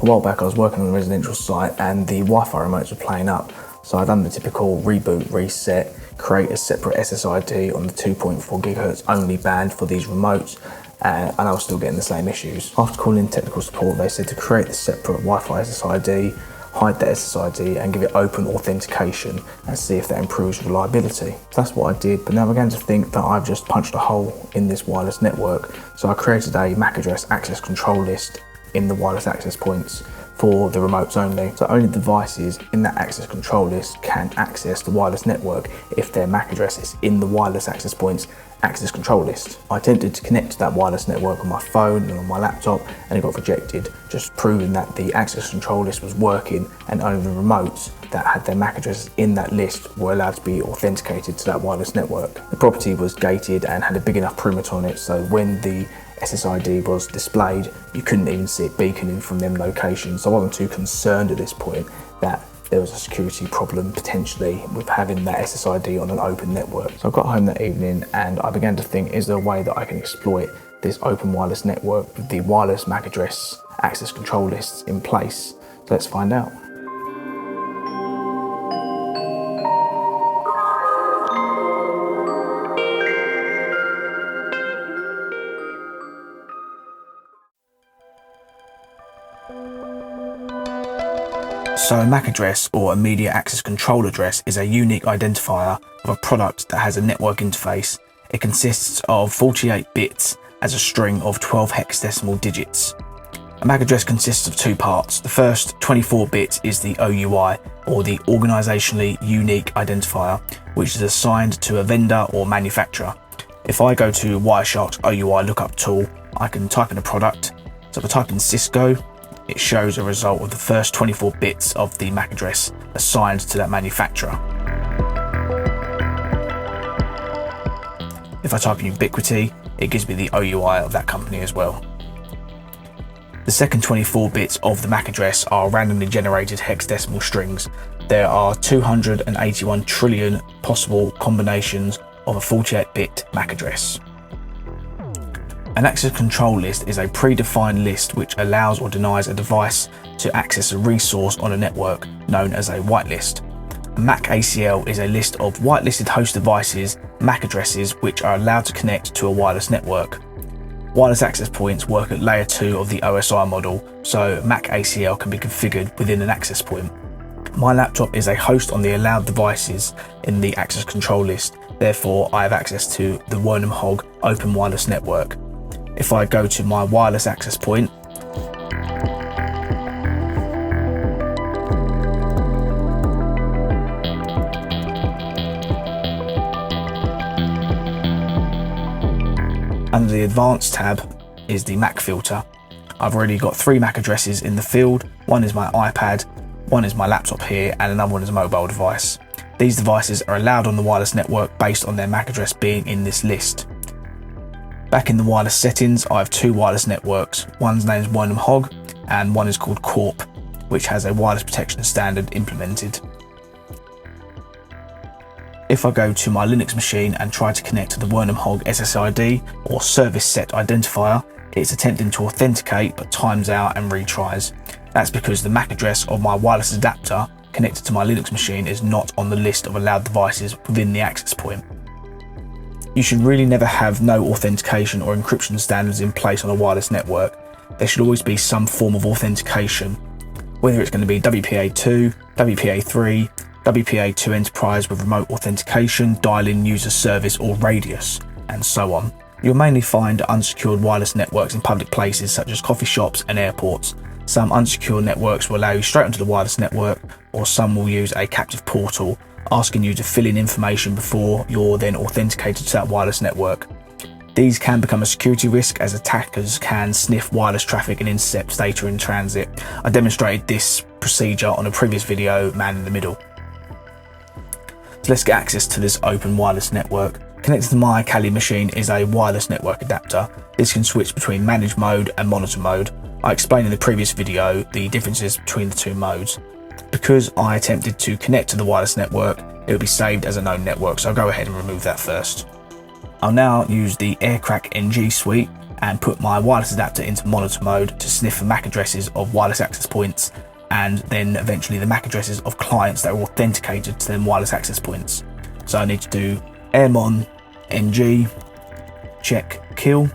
A while back I was working on a residential site and the Wi-Fi remotes were playing up. So I'd done the typical reboot, reset, create a separate SSID on the 2.4 GHz only band for these remotes, and I was still getting the same issues. After calling technical support, they said to create the separate Wi-Fi SSID, hide the SSID and give it open authentication and see if that improves reliability. So that's what I did, but now I began to think that I've just punched a hole in this wireless network. So I created a MAC address access control list in the wireless access points for the remotes only. So only devices in that access control list can access the wireless network if their MAC address is in the wireless access points access control list. I attempted to connect to that wireless network on my phone and on my laptop and it got rejected, just proving that the access control list was working and only the remotes that had their MAC addresses in that list were allowed to be authenticated to that wireless network. The property was gated and had a big enough perimeter on it, so when the SSID was displayed, you couldn't even see it beaconing from them locations. So I wasn't too concerned at this point that there was a security problem potentially with having that SSID on an open network. So I got home that evening and I began to think, is there a way that I can exploit this open wireless network with the wireless MAC address access control lists in place? So let's find out. So a MAC address, or immediate access control address, is a unique identifier of a product that has a network interface. It consists of 48 bits as a string of 12 hexadecimal digits. A MAC address consists of two parts. The first 24 bits is the OUI, or the Organisationally Unique Identifier, which is assigned to a vendor or manufacturer. If I go to Wireshark's OUI lookup tool, I can type in a product. So if I type in Cisco, it shows a result of the first 24 bits of the MAC address assigned to that manufacturer. If I type in Ubiquiti, it gives me the OUI of that company as well. The second 24 bits of the MAC address are randomly generated hexadecimal strings. There are 281 trillion possible combinations of a 48-bit MAC address. An access control list is a predefined list which allows or denies a device to access a resource on a network, known as a whitelist. A MAC ACL is a list of whitelisted host devices, MAC addresses, which are allowed to connect to a wireless network. Wireless access points work at layer 2 of the OSI model, so MAC ACL can be configured within an access point. My laptop is a host on the allowed devices in the access control list, therefore I have access to the Wernham Hog Open Wireless Network. If I go to my wireless access point, under the Advanced tab is the MAC filter. I've already got 3 MAC addresses in the field. One is my iPad, one is my laptop here, and another one is a mobile device. These devices are allowed on the wireless network based on their MAC address being in this list. Back in the wireless settings, I have 2 wireless networks. One's named Wernham Hog and one is called Corp, which has a wireless protection standard implemented. If I go to my Linux machine and try to connect to the Wernham Hog SSID or service set identifier, it's attempting to authenticate but times out and retries. That's because the MAC address of my wireless adapter connected to my Linux machine is not on the list of allowed devices within the access point. You should really never have no authentication or encryption standards in place on a wireless network. There should always be some form of authentication, whether it's going to be WPA2, WPA3, WPA2 Enterprise with remote authentication, dial-in user service or radius, and so on. You'll mainly find unsecured wireless networks in public places such as coffee shops and airports. Some unsecured networks will allow you straight onto the wireless network, or some will use a captive portal asking you to fill in information before you're then authenticated to that wireless network. These can become a security risk as attackers can sniff wireless traffic and intercept data in transit. I demonstrated this procedure on a previous video, Man in the Middle. So let's get access to this open wireless network. Connected to my Kali machine is a wireless network adapter. This can switch between manage mode and monitor mode. I explained in the previous video the differences between the two modes. Because I attempted to connect to the wireless network, it will be saved as a known network, so I'll go ahead and remove that first. I'll now use the AirCrack NG suite and put my wireless adapter into monitor mode to sniff for MAC addresses of wireless access points, and then eventually the MAC addresses of clients that are authenticated to them wireless access points. So I need to do airmon ng check kill.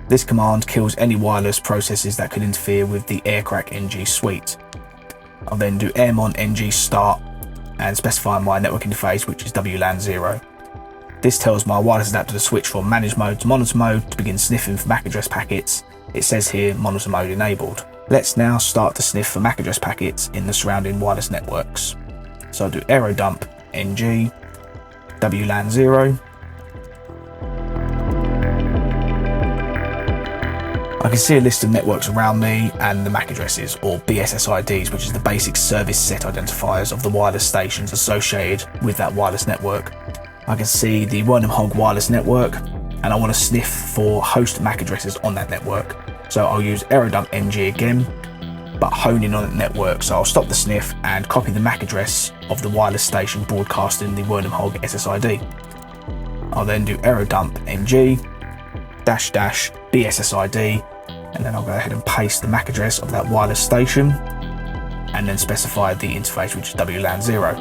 This command kills any wireless processes that could interfere with the AirCrack NG suite. I'll then do airmon ng start and specify my network interface, which is WLAN 0. This tells my wireless adapter to switch from manage mode to monitor mode to begin sniffing for MAC address packets. It says here monitor mode enabled. Let's now start to sniff for MAC address packets in the surrounding wireless networks. So I'll do aerodump ng WLAN 0. I can see a list of networks around me and the MAC addresses, or SSIDs, which is the basic service set identifiers of the wireless stations associated with that wireless network. I can see the Wernham Hog wireless network, and I want to sniff for host MAC addresses on that network. So I'll use aerodump ng again, but hone in on that network. So I'll stop the sniff and copy the MAC address of the wireless station broadcasting the Wernham Hog SSID. I'll then do aerodump ng -- BSSID, and then I'll go ahead and paste the MAC address of that wireless station and then specify the interface, which is WLAN 0.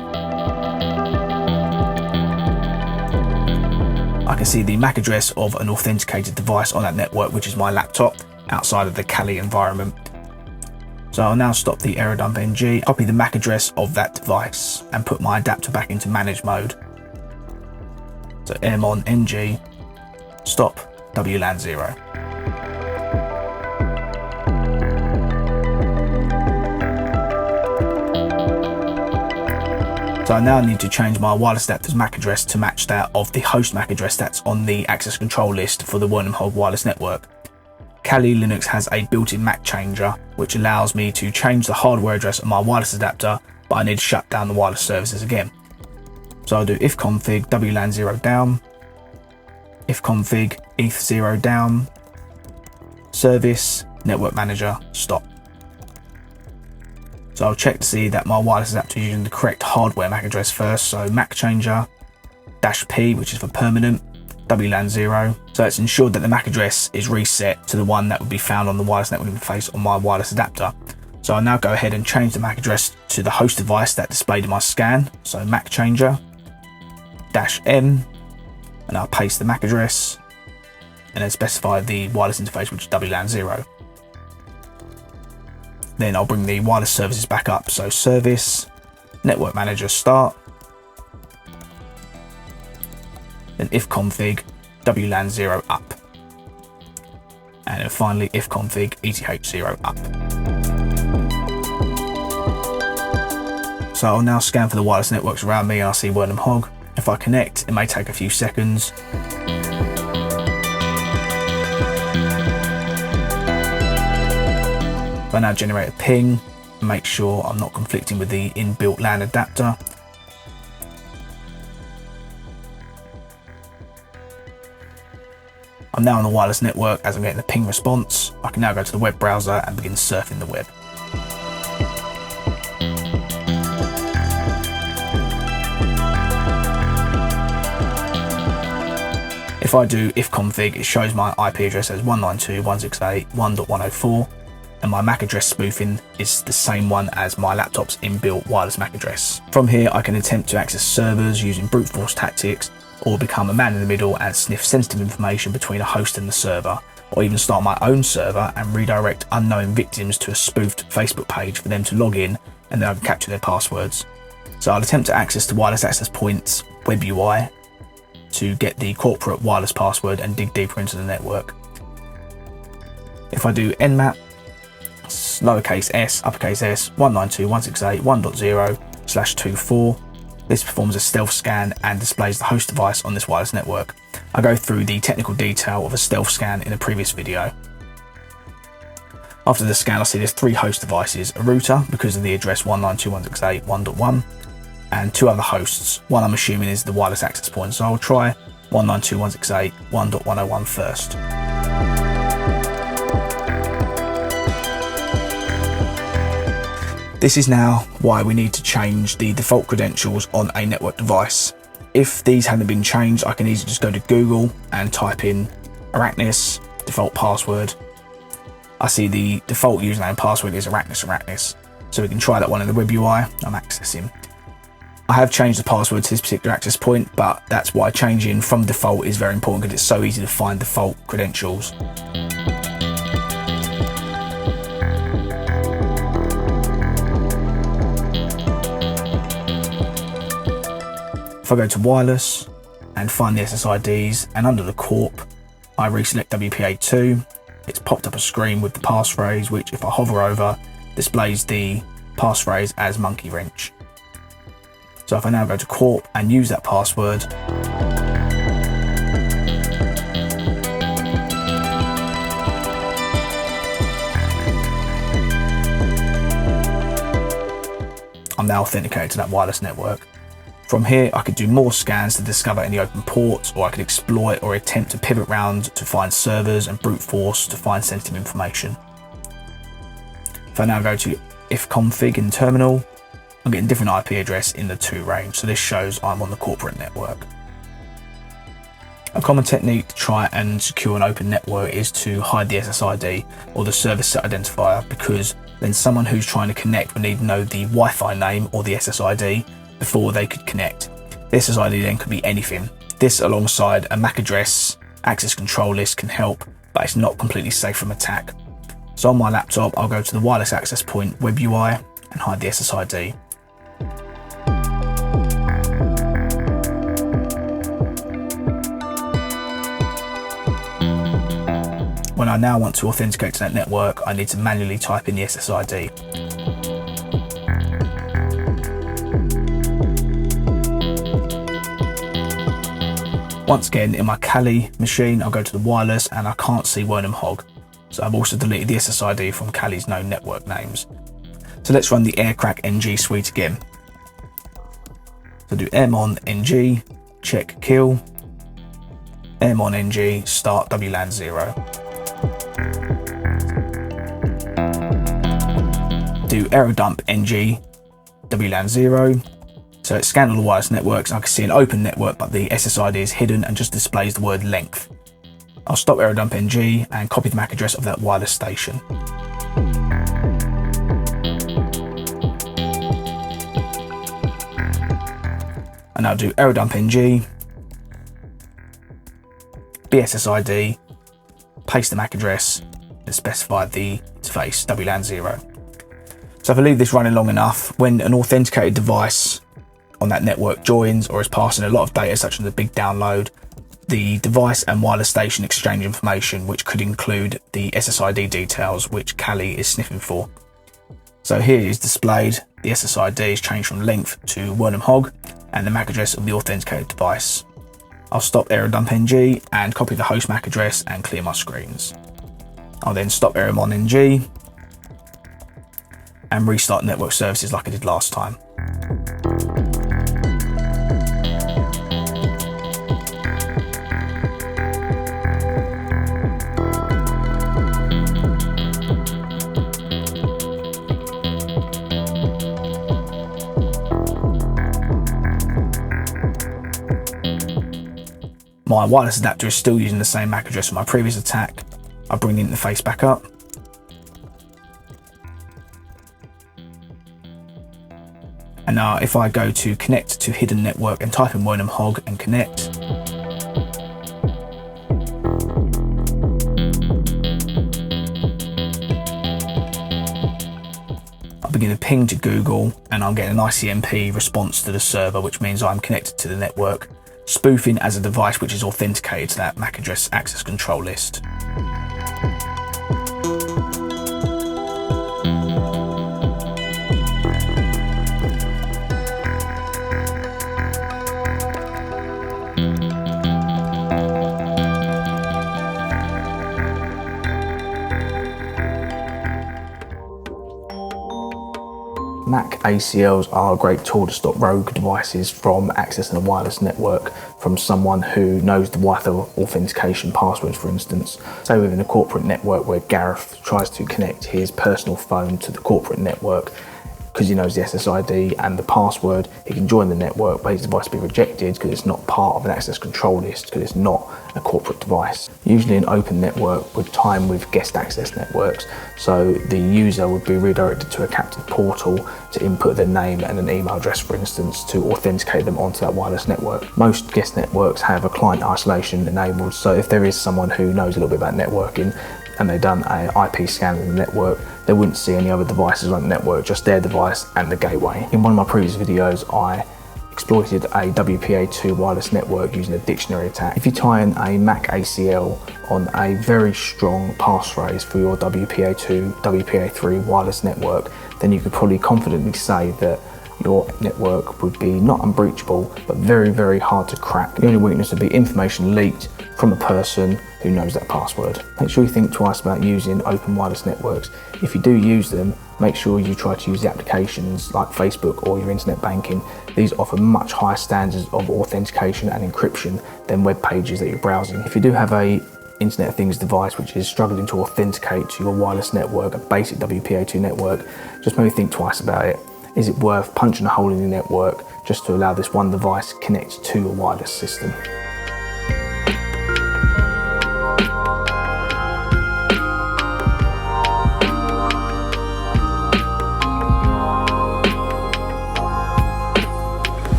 I can see the MAC address of an authenticated device on that network, which is my laptop, outside of the Kali environment. So I'll now stop the aerodump ng, copy the MAC address of that device and put my adapter back into manage mode. So airmon ng stop WLAN 0. So I now need to change my wireless adapter's MAC address to match that of the host MAC address that's on the access control list for the Wernham Hog wireless network. Kali Linux has a built-in MAC changer, which allows me to change the hardware address of my wireless adapter, but I need to shut down the wireless services again. So I'll do ifconfig WLAN 0 down, ifconfig eth0 down, service network manager stop. So I'll check to see that my wireless adapter is using the correct hardware MAC address first. So MAC changer -p, which is for permanent, WLAN 0. So it's ensured that the MAC address is reset to the one that would be found on the wireless network interface on my wireless adapter. So I'll now go ahead and change the MAC address to the host device that displayed in my scan. So MAC changer -m, and I'll paste the MAC address and then specify the wireless interface, which is WLAN 0. Then I'll bring the wireless services back up. So service, network manager start, then ifconfig WLAN 0 up, and then finally ifconfig ETH0 up. So I'll now scan for the wireless networks around me and I'll see Wernham Hog. If I connect, it may take a few seconds. If I now generate a ping, make sure I'm not conflicting with the inbuilt LAN adapter. I'm now on the wireless network as I'm getting the ping response. I can now go to the web browser and begin surfing the web. If I do ifconfig, it shows my IP address as 192.168.1.104, and my MAC address spoofing is the same one as my laptop's inbuilt wireless MAC address. From here, I can attempt to access servers using brute force tactics, or become a man in the middle and sniff sensitive information between a host and the server, or even start my own server and redirect unknown victims to a spoofed Facebook page for them to log in, and then I can capture their passwords. So I'll attempt to access the wireless access point's web UI to get the corporate wireless password and dig deeper into the network. If I do nmap lowercase s, uppercase s, 192.168.1.0/24, this performs a stealth scan and displays the host device on this wireless network. I go through the technical detail of a stealth scan in a previous video. After the scan, I see there's 3 host devices, a router because of the address 192.168.1.1, and 2 other hosts. One I'm assuming is the wireless access point, so I'll try 192.168.1.101 first. This is now why we need to change the default credentials on a network device. If these hadn't been changed, I can easily just go to Google and type in Arachnus, default password. I see the default username and password is Arachnus. So we can try that one in the web UI. I'm accessing. I have changed the password to this particular access point, but that's why changing from default is very important because it's so easy to find default credentials. If I go to wireless and find the SSIDs, and under the corp, I reselect WPA2, it's popped up a screen with the passphrase, which if I hover over, displays the passphrase as monkey wrench. So if I now go to corp and use that password, I'm now authenticated to that wireless network. From here, I could do more scans to discover any open ports, or I could exploit or attempt to pivot around to find servers and brute force to find sensitive information. If I now go to ifconfig in terminal, I'm getting different IP address in the 2 range, so this shows I'm on the corporate network. A common technique to try and secure an open network is to hide the SSID or the service set identifier, because then someone who's trying to connect would need to know the Wi-Fi name or the SSID before they could connect. The SSID then could be anything. This alongside a MAC address access control list can help, but it's not completely safe from attack. So on my laptop, I'll go to the wireless access point web UI and hide the SSID. When I now want to authenticate to that network, I need to manually type in the SSID. Once again, in my Kali machine, I'll go to the wireless and I can't see Wernham Hog. So I've also deleted the SSID from Kali's known network names. So let's run the aircrack NG suite again. So do mon ng, check kill, mon ng, start WLAN 0. Do error dump ng, WLAN 0. So it scanned all the wireless networks and I can see an open network, but the SSID is hidden and just displays the word length. I'll stop error dump ng and copy the MAC address of that wireless station. And I'll do error dump ng, BSSID, paste the MAC address and specify the interface WLAN 0. So if I leave this running long enough, when an authenticated device on that network joins or is passing a lot of data such as a big download, the device and wireless station exchange information, which could include the SSID details which Kali is sniffing for. So here is displayed, the SSID is changed from length to Wernham Hog and the MAC address of the authenticated device. I'll stop error dump ng and copy the host MAC address and clear my screens. I'll then stop error mon ng and restart network services like I did last time. My wireless adapter is still using the same MAC address from my previous attack. I'll bring the interface back up. And now if I go to connect to hidden network and type in Wernham Hog and connect, I'll begin to ping to Google and I'll get an ICMP response to the server, which means I'm connected to the network, spoofing as a device which is authenticated to that MAC address access control list. MAC ACLs are a great tool to stop rogue devices from accessing a wireless network from someone who knows the Wi-Fi authentication passwords, for instance. Say within a corporate network where Gareth tries to connect his personal phone to the corporate network, because he knows the SSID and the password, he can join the network, but his device will be rejected because it's not part of an access control list, because it's not a corporate device. Usually an open network would time with guest access networks, so the user would be redirected to a captive portal to input their name and an email address, for instance, to authenticate them onto that wireless network. Most guest networks have a client isolation enabled, so if there is someone who knows a little bit about networking and they've done an IP scan of the network, they wouldn't see any other devices on the network, just their device and the gateway. In one of my previous videos, I exploited a WPA2 wireless network using a dictionary attack. If you tie in a MAC ACL on a very strong passphrase for your WPA2, WPA3 wireless network, then you could probably confidently say that your network would be not unbreachable, but very, very hard to crack. The only weakness would be information leaked from a person who knows that password. Make sure you think twice about using open wireless networks. If you do use them, make sure you try to use the applications like Facebook or your internet banking. These offer much higher standards of authentication and encryption than web pages that you're browsing. If you do have a Internet of Things device which is struggling to authenticate to your wireless network, a basic WPA2 network, just maybe think twice about it. Is it worth punching a hole in the network just to allow this one device to connect to a wireless system?